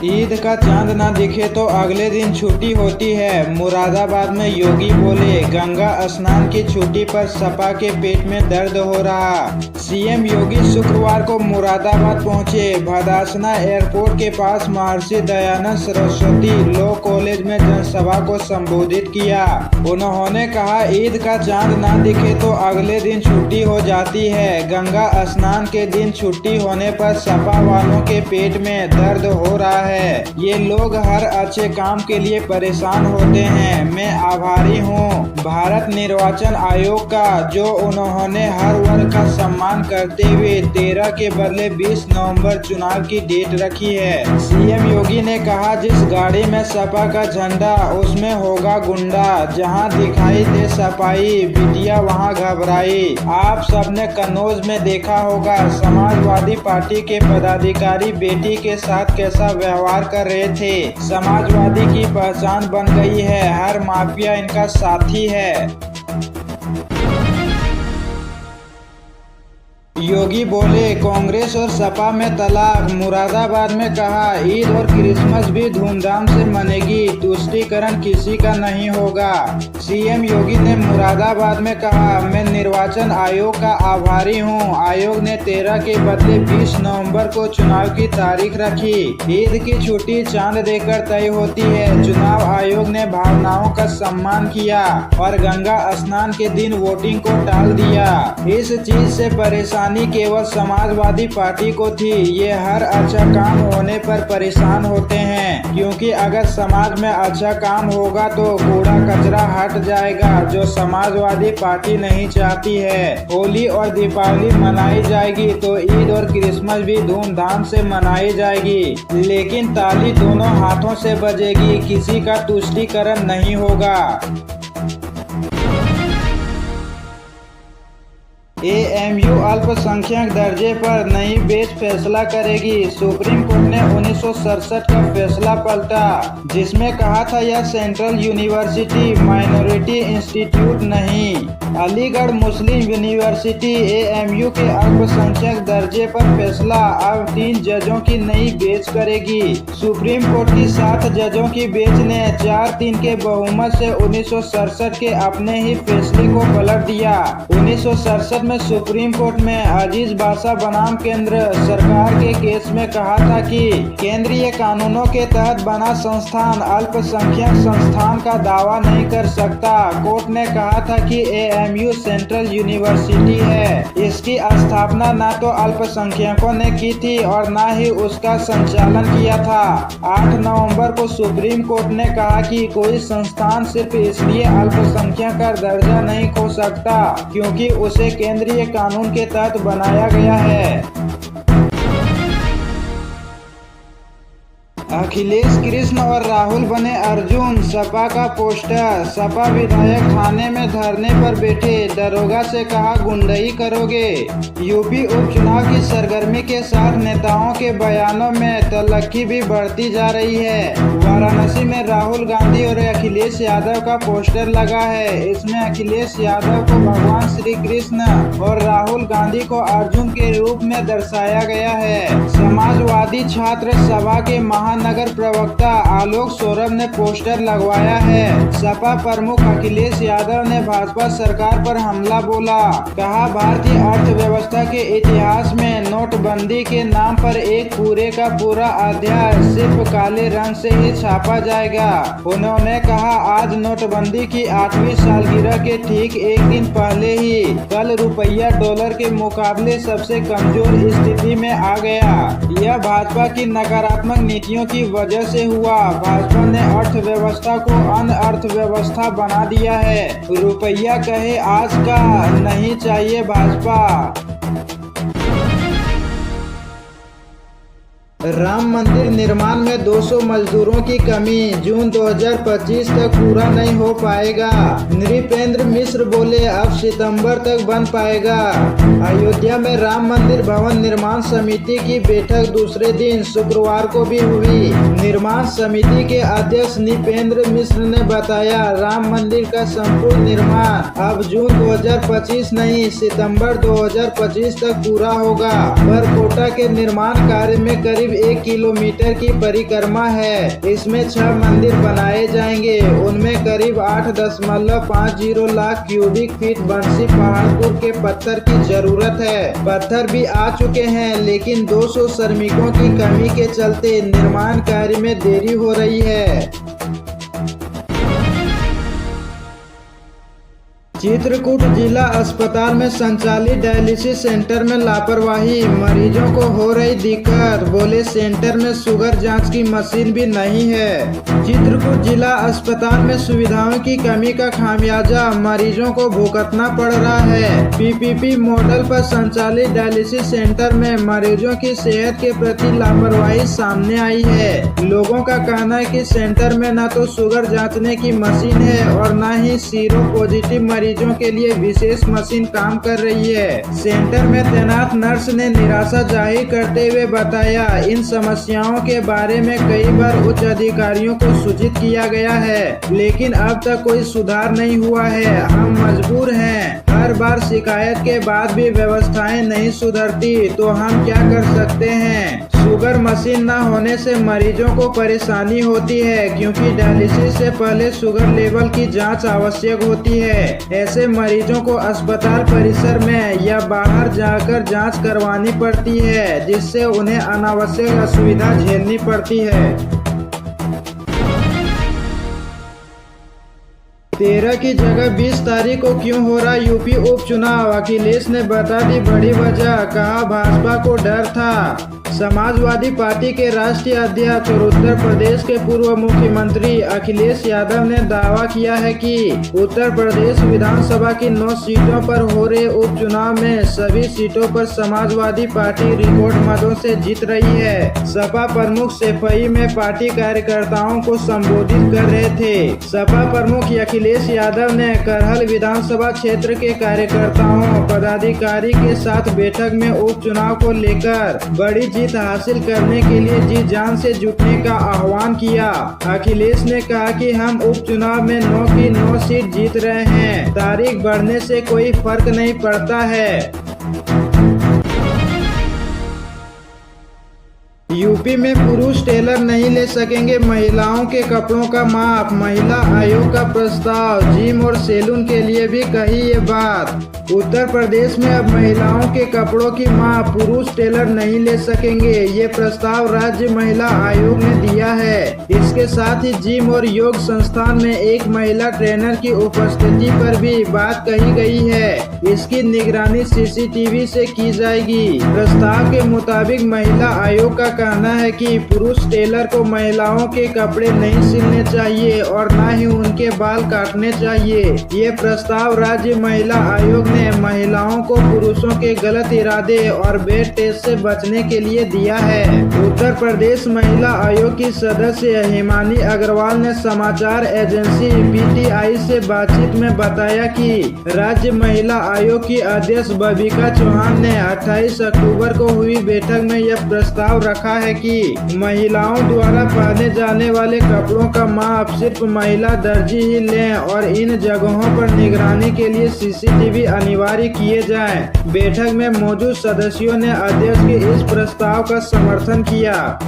ईद का चांद ना दिखे तो अगले दिन छुट्टी होती है। मुरादाबाद में योगी बोले, गंगा स्नान की छुट्टी पर सपा के पेट में दर्द हो रहा। सीएम योगी शुक्रवार को मुरादाबाद पहुंचे। भदासना एयरपोर्ट के पास महर्षि दयानंद सरस्वती लॉ कॉलेज में जनसभा को संबोधित किया। उन्होंने कहा, ईद का चांद ना दिखे तो अगले दिन छुट्टी हो जाती है। गंगा स्नान के दिन छुट्टी होने पर सपा वालों के पेट में दर्द हो रहा है। ये लोग हर अच्छे काम के लिए परेशान होते हैं। मैं आभारी हूँ भारत निर्वाचन आयोग का, जो उन्होंने हर वर्ग का सम्मान करते हुए 13 के बदले 20 नवंबर चुनाव की डेट रखी है। सीएम योगी ने कहा, जिस गाड़ी में सपा का झंडा उसमें होगा गुंडा। जहां दिखाई दे सपाई बिटिया वहां घबराई। आप सबने कन्नौज में देखा होगा समाजवादी पार्टी के पदाधिकारी बेटी के साथ कैसा व्यवहार कर रहे थे। समाजवादी की पहचान बन गई है, हर माफिया इनका साथी है। योगी बोले, कांग्रेस और सपा में तलाक। मुरादाबाद में कहा, ईद और क्रिसमस भी धूमधाम से मनेगी, तुष्टीकरण किसी का नहीं होगा। सीएम योगी ने मुरादाबाद में कहा, मैं निर्वाचन आयोग का आभारी हूं। आयोग ने 13 के बदले 20 नवंबर को चुनाव की तारीख रखी। ईद की छुट्टी चांद देखकर तय होती है। चुनाव आयोग ने भावनाओं का सम्मान किया और गंगा स्नान के दिन वोटिंग को टाल दिया। इस चीज से परेशानी केवल समाजवादी पार्टी को थी। ये हर अच्छा काम होने पर परेशान होते हैं, क्योंकि अगर समाज में अच्छा काम होगा तो कूड़ा कचरा हट जाएगा, जो समाजवादी पार्टी नहीं चाहती है। होली और दीपावली मनाई जाएगी तो ईद और क्रिसमस भी धूमधाम से मनाई जाएगी, लेकिन ताली दोनों हाथों से बजेगी, किसी का तुष्टीकरण नहीं होगा। एएमयू अल्पसंख्यक दर्जे पर नई बेंच फैसला करेगी। सुप्रीम कोर्ट ने 1967 का फैसला पलटा, जिसमें कहा था यह सेंट्रल यूनिवर्सिटी माइनॉरिटी इंस्टीट्यूट नहीं। अलीगढ़ मुस्लिम यूनिवर्सिटी एएमयू के अल्पसंख्यक दर्जे पर फैसला अब 3 जजों की नई बेंच करेगी। सुप्रीम कोर्ट की 7 जजों की बेंच ने 4-3 के बहुमत से 1967 के अपने ही फैसले को पलट दिया। 1967 में सुप्रीम कोर्ट में अजीज बाशा बनाम केंद्र सरकार के केस में कहा था कि केंद्रीय कानूनों के तहत बना संस्थान अल्पसंख्यक संस्थान का दावा नहीं कर सकता। कोर्ट ने कहा था कि एएमयू सेंट्रल यूनिवर्सिटी है, इसकी स्थापना न तो अल्पसंख्यकों ने की थी और न ही उसका संचालन किया था। 8 नवंबर को सुप्रीम कोर्ट ने कहा कि कोई संस्थान सिर्फ इसलिए अल्पसंख्यक का दर्जा नहीं खो सकता क्योंकि उसे केंद्रीय कानून के तहत बनाया गया है। अखिलेश कृष्ण और राहुल बने अर्जुन, सपा का पोस्टर। सपा विधायक थाने में धरने पर बैठे, दरोगा से कहा गुंडई करोगे। यूपी उपचुनाव की सरगर्मी के साथ नेताओं के बयानों में तल्खी भी बढ़ती जा रही है। वाराणसी में राहुल गांधी और अखिलेश यादव का पोस्टर लगा है। इसमें अखिलेश यादव को भगवान श्री कृष्ण और राहुल गांधी को अर्जुन के रूप में दर्शाया गया है। समाजवादी छात्र सभा के नगर प्रवक्ता आलोक सौरभ ने पोस्टर लगवाया है। सपा प्रमुख अखिलेश यादव ने भाजपा सरकार पर हमला बोला। कहा, भारतीय अर्थव्यवस्था के इतिहास में नोटबंदी के नाम पर एक पूरे का पूरा अध्याय सिर्फ काले रंग से ही छापा जाएगा। उन्होंने कहा, आज नोटबंदी की 8वीं सालगिरह के ठीक एक दिन पहले ही कल रुपया डॉलर के मुकाबले सबसे कमजोर स्थिति में आ गया। यह भाजपा की नकारात्मक नीतियों की वजह से हुआ। भाजपा ने अर्थव्यवस्था को अन्य अर्थव्यवस्था बना दिया है। रुपया कहे आज का नहीं चाहिए भाजपा। राम मंदिर निर्माण में 200 मजदूरों की कमी, जून 2025 तक पूरा नहीं हो पाएगा। नृपेंद्र मिश्र बोले, अब सितंबर तक बन पाएगा। अयोध्या में राम मंदिर भवन निर्माण समिति की बैठक दूसरे दिन शुक्रवार को भी हुई। निर्माण समिति के अध्यक्ष नृपेंद्र मिश्र ने बताया, राम मंदिर का संपूर्ण निर्माण अब जून 2025 नहीं, सितंबर 2025 तक पूरा होगा। बरकोटा के निर्माण कार्य में करीब करीब 1 किलोमीटर की परिक्रमा है। इसमें 6 मंदिर बनाए जाएंगे। उनमें करीब 8.50 लाख क्यूबिक फीट बंसी पहाड़पुर के पत्थर की जरूरत है। पत्थर भी आ चुके हैं, लेकिन 200 श्रमिकों की कमी के चलते निर्माण कार्य में देरी हो रही है। चित्रकूट जिला अस्पताल में संचालित डायलिसिस सेंटर में लापरवाही, मरीजों को हो रही दिक्कत। बोले सेंटर में शुगर जांच की मशीन भी नहीं है। चित्रकूट जिला अस्पताल में सुविधाओं की कमी का खामियाजा मरीजों को भुगतना पड़ रहा है। पीपीपी मॉडल पर संचालित डायलिसिस सेंटर में मरीजों की सेहत के प्रति लापरवाही सामने आई है। लोगों का कहना है कि सेंटर में न तो शुगर जांचने की मशीन है और न ही सीरो पॉजिटिव मरीजों के लिए विशेष मशीन काम कर रही है। सेंटर में तैनात नर्स ने निराशा जाहिर करते हुए बताया, इन समस्याओं के बारे में कई बार उच्च अधिकारियों को सूचित किया गया है, लेकिन अब तक कोई सुधार नहीं हुआ है। हम मजबूर हैं। हर बार शिकायत के बाद भी व्यवस्थाएं नहीं सुधरती, तो हम क्या कर सकते हैं। शुगर मशीन न होने से मरीजों को परेशानी होती है, क्योंकि डायलिसिस से पहले शुगर लेवल की जांच आवश्यक होती है। ऐसे मरीजों को अस्पताल परिसर में या बाहर जाकर जांच करवानी पड़ती है, जिससे उन्हें अनावश्यक असुविधा झेलनी पड़ती है। 13 की जगह 20 तारीख को क्यों हो रहा यूपी उपचुनाव, अखिलेश ने बता दी बड़ी वजह। कहा भाजपा को डर था। समाजवादी पार्टी के राष्ट्रीय अध्यक्ष और उत्तर प्रदेश के पूर्व मुख्यमंत्री अखिलेश यादव ने दावा किया है कि उत्तर प्रदेश विधानसभा की 9 सीटों पर हो रहे उपचुनाव में सभी सीटों पर समाजवादी पार्टी रिकॉर्ड मतों से जीत रही है। सपा प्रमुख सैफई में पार्टी कार्यकर्ताओं को संबोधित कर रहे थे। सपा प्रमुख अखिलेश यादव ने करहल विधानसभा क्षेत्र के कार्यकर्ताओं पदाधिकारी के साथ बैठक में उपचुनाव को लेकर बड़ी जीत हासिल करने के लिए जी जान से जुटने का आह्वान किया। अखिलेश ने कहा कि हम उपचुनाव में 9 की 9 सीट जीत रहे हैं। तारीख बढ़ने से कोई फर्क नहीं पड़ता है। यूपी में पुरुष टेलर नहीं ले सकेंगे महिलाओं के कपड़ों का माप, महिला आयोग का प्रस्ताव। जिम और सैलून के लिए भी कही ये बात। उत्तर प्रदेश में अब महिलाओं के कपड़ों की माप पुरुष टेलर नहीं ले सकेंगे। ये प्रस्ताव राज्य महिला आयोग ने दिया है। इसके साथ ही जिम और योग संस्थान में एक महिला ट्रेनर की उपस्थिति पर भी बात कही गई है। इसकी निगरानी सीसीटीवी से की जाएगी। प्रस्ताव के मुताबिक महिला आयोग का कहना है कि पुरुष टेलर को महिलाओं के कपड़े नहीं सिलने चाहिए और न ही उनके बाल काटने चाहिए। ये प्रस्ताव राज्य महिला आयोग ने महिलाओं को पुरुषों के गलत इरादे और बेड टेस्ट से बचने के लिए दिया है। उत्तर प्रदेश महिला आयोग की सदस्य हिमानी अग्रवाल ने समाचार एजेंसी पीटीआई से बातचीत में बताया कि राज्य महिला आयोग की अध्यक्ष बबीका चौहान ने 28 अक्टूबर को हुई बैठक में यह प्रस्ताव रखा है कि महिलाओं द्वारा पहने जाने वाले कपड़ों का माप सिर्फ महिला दर्जी ही लें और इन जगहों पर निगरानी के लिए सीसीटीवी अनिवार्य किए जाएं। बैठक में मौजूद सदस्यों ने अध्यक्ष के इस प्रस्ताव का समर्थन किया।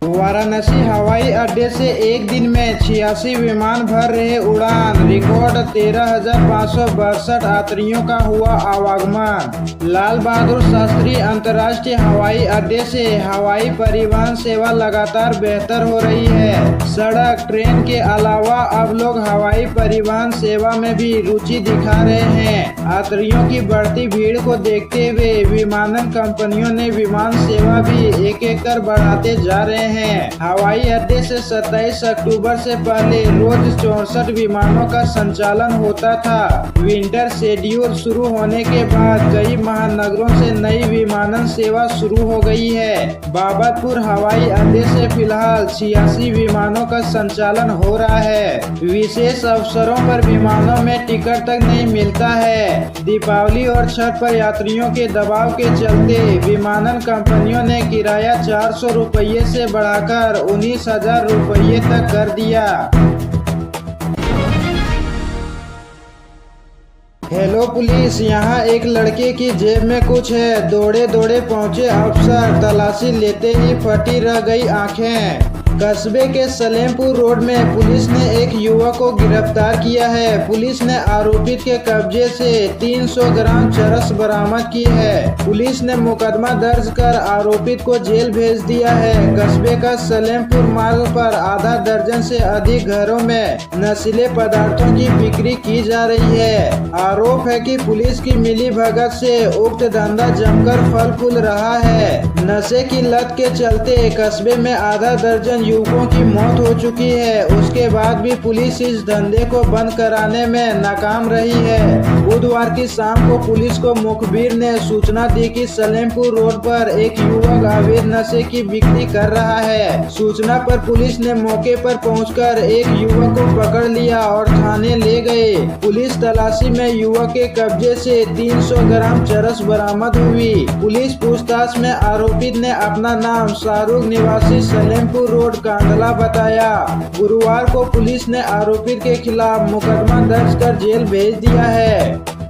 वाराणसी हवाई अड्डे से एक दिन में 86 विमान भर रहे उड़ान, रिकॉर्ड 13,562 यात्रियों का हुआ आवागमन। लाल बहादुर शास्त्री अंतर्राष्ट्रीय हवाई अड्डे से हवाई परिवहन सेवा लगातार बेहतर हो रही है। सड़क ट्रेन के अलावा अब लोग हवाई परिवहन सेवा में भी रुचि दिखा रहे हैं। यात्रियों की बढ़ती भीड़ को देखते हुए विमानन कंपनियों ने विमान सेवा भी एक कर बढ़ाते जा रहे हैं। हवाई अड्डे से 27 अक्टूबर से पहले रोज 64 विमानों का संचालन होता था। विंटर शेड्यूल शुरू होने के बाद कई महानगरों से नई विमानन सेवा शुरू हो गई है। बाबतपुर हवाई अड्डे से फिलहाल 86 विमानों का संचालन हो रहा है। विशेष अवसरों पर विमानों में टिकट तक नहीं मिलता है। दीपावली और छठ पर यात्रियों के दबाव के चलते विमानन कंपनियों ने किराया 400 रुपये से बढ़ाकर 19,000 रुपये तक कर दिया। हेलो पुलिस, यहाँ एक लड़के की जेब में कुछ है। दौड़े दौड़े पहुँचे अफसर, तलाशी लेते ही फटी रह गई आंखें। कस्बे के सलेमपुर रोड में पुलिस ने एक युवक को गिरफ्तार किया है। पुलिस ने आरोपित के कब्जे से 300 ग्राम चरस बरामद की है। पुलिस ने मुकदमा दर्ज कर आरोपित को जेल भेज दिया है। कस्बे का सलेमपुर मार्ग पर आधा दर्जन से अधिक घरों में नशीले पदार्थों की बिक्री की जा रही है। आरोप है कि पुलिस की मिलीभगत से उक्त धंधा जमकर फल फूल रहा है। नशे की लत के चलते कस्बे में आधा दर्जन युवकों की मौत हो चुकी है। उसके बाद भी पुलिस इस धंधे को बंद कराने में नाकाम रही है। बुधवार की शाम को पुलिस को मुखबिर ने सूचना दी कि सलेमपुर रोड पर एक युवक अवैध नशे की बिक्री कर रहा है। सूचना पर पुलिस ने मौके पर पहुंचकर एक युवक को पकड़ लिया और थाने ले गए। पुलिस तलाशी में युवक के कब्जे से 300 ग्राम चरस बरामद हुई। पुलिस पूछताछ में आरोपित ने अपना नाम शाहरुख निवासी सलेमपुर रोड कांडला बताया। गुरुवार को पुलिस ने आरोपित के खिलाफ मुकदमा दर्ज कर जेल भेज दिया है।